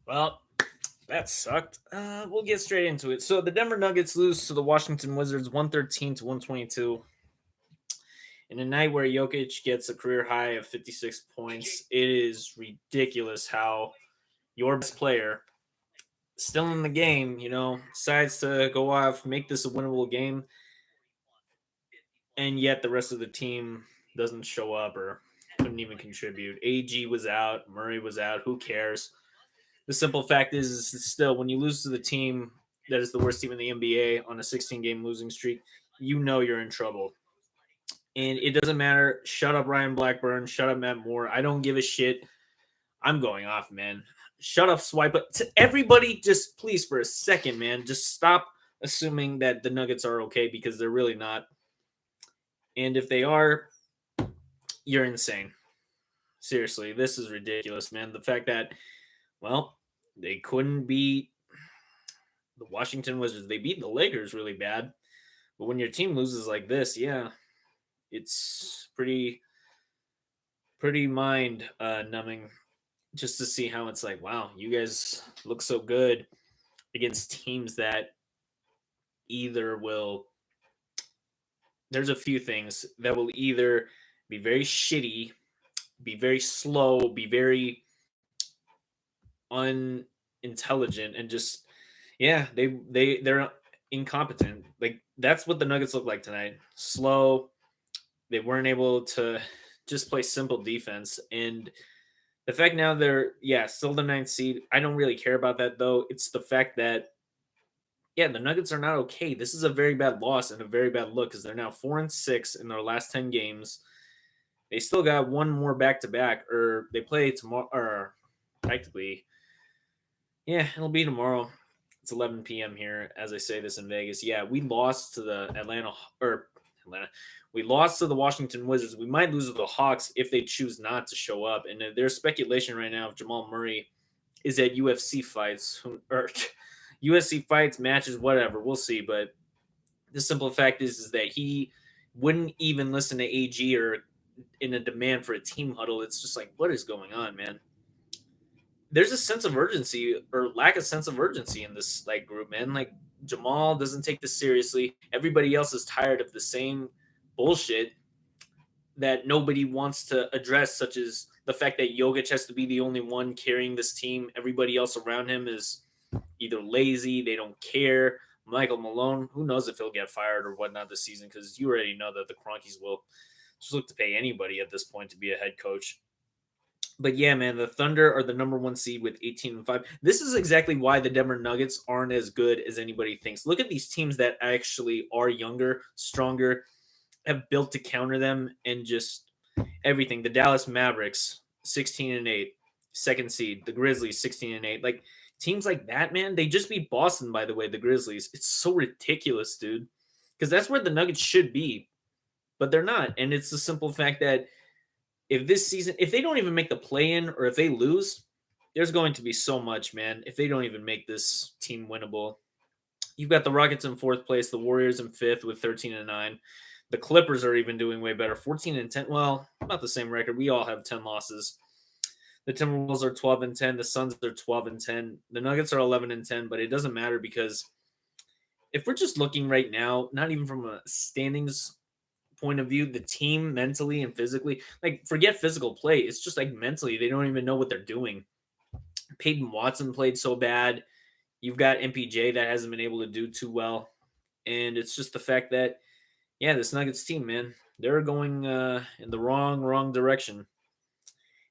Well, that sucked. We'll get straight into it. So the Denver Nuggets lose to the Washington Wizards 113 to 122 in a night where Jokic gets a career high of 56 points. It is ridiculous how your best player, still in the game, decides to go off, make this a winnable game, and yet the rest of the team doesn't show up or couldn't even contribute. AG was out, Murray was out. Who cares? The simple fact is still when you lose to the team that is the worst team in the NBA on a 16 game losing streak, you know you're in trouble. And it doesn't matter. Shut up, Ryan Blackburn. Shut up, Matt Moore. I don't give a shit. I'm going off, man. Shut up, swipe. But to everybody, just please for a second, man, just stop assuming that the Nuggets are okay because they're really not. And if they are, you're insane. Seriously, this is ridiculous, man. The fact that, well, they couldn't beat the Washington Wizards. They beat the Lakers really bad. But when your team loses like this, yeah, it's pretty mind numbing just to see how it's like, wow, you guys look so good against teams that either will there's a few things that will either be very shitty, be very slow, be very unintelligent, and just yeah, they're incompetent. Like that's what the Nuggets look like tonight. Slow. They weren't able to just play simple defense. And the fact now they're still the ninth seed. I don't really care about that though. It's the fact that the Nuggets are not okay. This is a very bad loss and a very bad look because they're now 4-6 in their last 10 games. They still got one more back to back, or they play tomorrow, or practically, it'll be tomorrow. It's 11 p.m. here as I say this in Vegas. Yeah, we lost to the Atlanta. We lost to the Washington Wizards. We might lose to the Hawks if they choose not to show up. And there's speculation right now of Jamal Murray is at UFC fights or UFC fights, matches, whatever. We'll see. But the simple fact is that he wouldn't even listen to AG or in a demand for a team huddle. It's just like, what is going on, man? There's a sense of urgency or lack of sense of urgency in this like group, man. Like Jamal doesn't take this seriously. Everybody else is tired of the same bullshit that nobody wants to address, such as the fact that Jokic has to be the only one carrying this team. Everybody else around him is either lazy, they don't care. Michael Malone, who knows if he'll get fired or whatnot this season, because you already know that the Cronkies will just look to pay anybody at this point to be a head coach. But yeah, man, the Thunder are the number one seed with 18-5. This is exactly why the Denver Nuggets aren't as good as anybody thinks. Look at these teams that actually are younger, stronger, have built to counter them, and just everything. The Dallas Mavericks, 16-8, second seed. The Grizzlies, 16-8. Like teams like that, man, they just beat Boston, by the way, the Grizzlies. It's so ridiculous, dude. Because that's where the Nuggets should be, but they're not. And it's the simple fact that if this season, if they don't even make the play in or if they lose, there's going to be so much, man. If they don't even make this team winnable, you've got the Rockets in fourth place, the Warriors in fifth with 13-9. The Clippers are even doing way better, 14-10. Well, not the same record. We all have 10 losses. The Timberwolves are 12-10. The Suns are 12-10. The Nuggets are 11-10. But it doesn't matter because if we're just looking right now, not even from a standings point of view, the team mentally and physically, like forget physical play, it's just like mentally they don't even know what they're doing. Peyton Watson played so bad. You've got MPJ that hasn't been able to do too well, and it's just the fact that this Nuggets team, man, they're going in the wrong direction,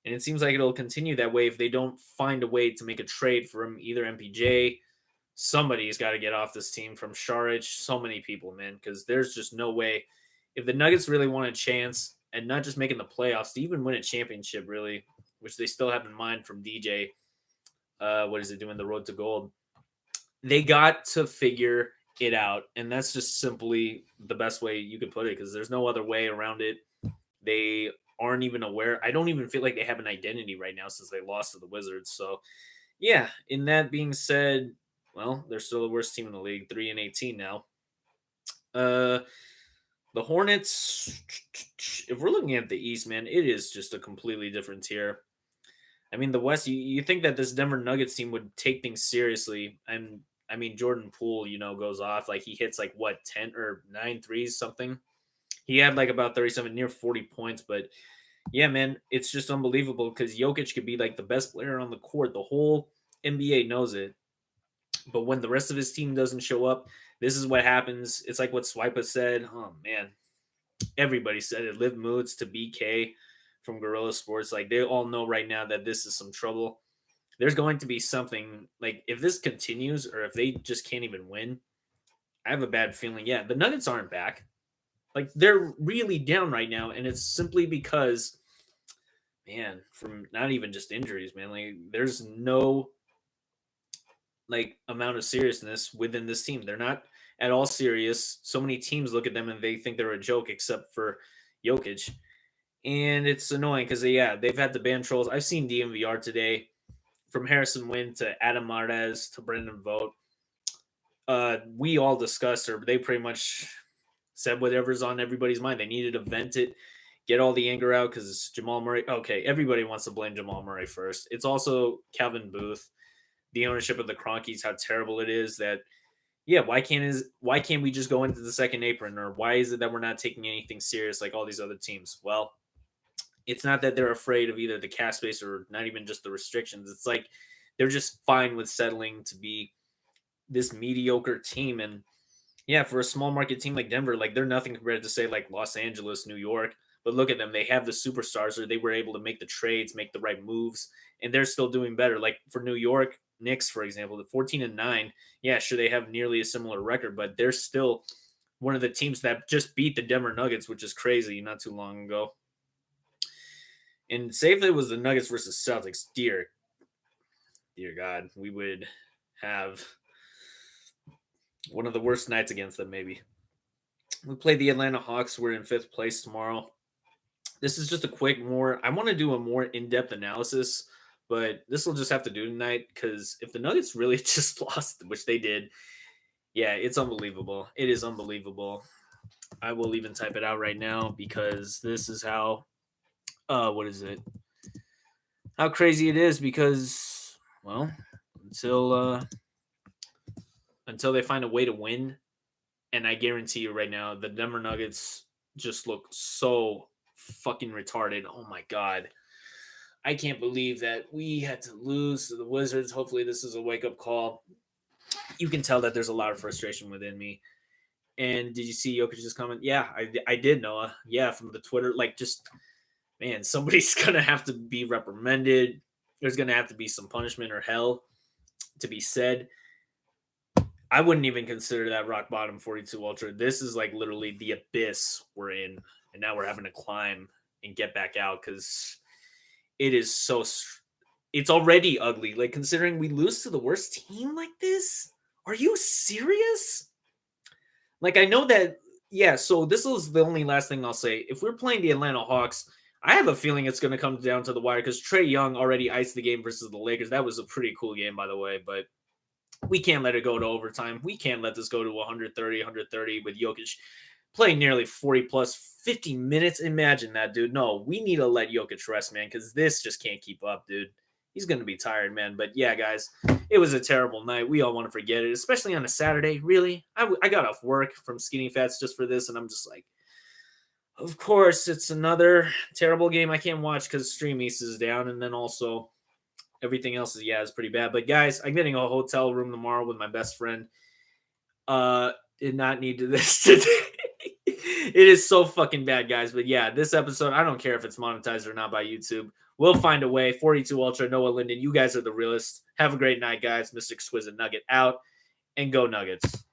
and it seems like it'll continue that way if they don't find a way to make a trade from either MPJ. Somebody's got to get off this team from Sharich. So many people, man, because there's just no way. If the Nuggets really want a chance and not just making the playoffs to even win a championship, really, which they still have in mind from DJ, what is it doing the road to gold? They got to figure it out, and that's just simply the best way you could put it because there's no other way around it. They aren't even aware. I don't even feel like they have an identity right now since they lost to the Wizards. So, yeah. In that being said, well, they're still the worst team in the league, 3-18 now. The Hornets, if we're looking at the East, man, it is just a completely different tier. I mean, the West, you think that this Denver Nuggets team would take things seriously. And I mean, Jordan Poole, goes off. Like he hits like what, 10 or 9 threes, something. He had like about 37, near 40 points. But yeah, man, it's just unbelievable because Jokic could be like the best player on the court. The whole NBA knows it. But when the rest of his team doesn't show up, this is what happens. It's like what Swipa said. Oh, man. Everybody said it. Liv Moods to BK from Gorilla Sports. Like they all know right now that this is some trouble. There's going to be something like if this continues or if they just can't even win, I have a bad feeling. Yeah, the Nuggets aren't back. Like they're really down right now, and it's simply because, man, from not even just injuries, man. Like there's no like amount of seriousness within this team. They're not at all serious. So many teams look at them and they think they're a joke, except for Jokic, and it's annoying because they've had the ban trolls. I've seen DMVR today, from Harrison Wynn to Adam Martez to Brendan Vogt. We all discussed, or they pretty much said whatever's on everybody's mind. They needed to vent it, get all the anger out because Jamal Murray. Okay, everybody wants to blame Jamal Murray first. It's also Calvin Booth, the ownership of the Cronkies, how terrible it is that. Yeah, why can't we just go into the second apron, or why is it that we're not taking anything serious like all these other teams? Well, it's not that they're afraid of either the cap space or not even just the restrictions. It's like they're just fine with settling to be this mediocre team. And yeah, for a small market team like Denver, like they're nothing compared to say like Los Angeles, New York. But look at them; they have the superstars, or they were able to make the trades, make the right moves, and they're still doing better. Like for New York Knicks, for example, the 14-9. Yeah, sure, they have nearly a similar record, but they're still one of the teams that just beat the Denver Nuggets, which is crazy, not too long ago. And say if it was the Nuggets versus Celtics, dear God, we would have one of the worst nights against them, maybe. We play the Atlanta Hawks. We're in 5th place tomorrow. This is just a quick I want to do a more in-depth analysis, but this will just have to do tonight because if the Nuggets really just lost, which they did, yeah, it's unbelievable. It is unbelievable. I will even type it out right now because this is how, what is it? How crazy it is because, well, until they find a way to win, and I guarantee you right now, the Denver Nuggets just look so fucking retarded. Oh my God. I can't believe that we had to lose to the Wizards. Hopefully this is a wake-up call. You can tell that there's a lot of frustration within me. And did you see Jokic's comment? Yeah, I did, Noah. Yeah, from the Twitter. Like, just, man, somebody's going to have to be reprimanded. There's going to have to be some punishment or hell to be said. I wouldn't even consider that rock bottom 42 Ultra. This is like literally the abyss we're in. And now we're having to climb and get back out because it is so it's already ugly. Like considering we lose to the worst team like this, are you serious? Like I know that, yeah. So this is the only last thing I'll say. If we're playing the Atlanta Hawks, I have a feeling it's going to come down to the wire because Trae Young already iced the game versus the Lakers. That was a pretty cool game, by the way. But we can't let it go to overtime. We can't let this go to 130 with Jokic playing nearly 40 plus 50 minutes. Imagine that, dude. No, we need to let Jokic rest, man, because this just can't keep up, dude. He's going to be tired, man. But yeah, guys, it was a terrible night. We all want to forget it, especially on a Saturday. Really? I got off work from Skinny Fats just for this, and I'm just like, of course, it's another terrible game I can't watch because Stream East is down, and then also everything else is pretty bad. But guys, I'm getting a hotel room tomorrow with my best friend. Did not need to this today. It is so fucking bad, guys. But yeah, this episode, I don't care if it's monetized or not by YouTube. We'll find a way. 42 Ultra, Noah Linden. You guys are the realest. Have a great night, guys. Mr. Exquisite Nugget out. And go Nuggets.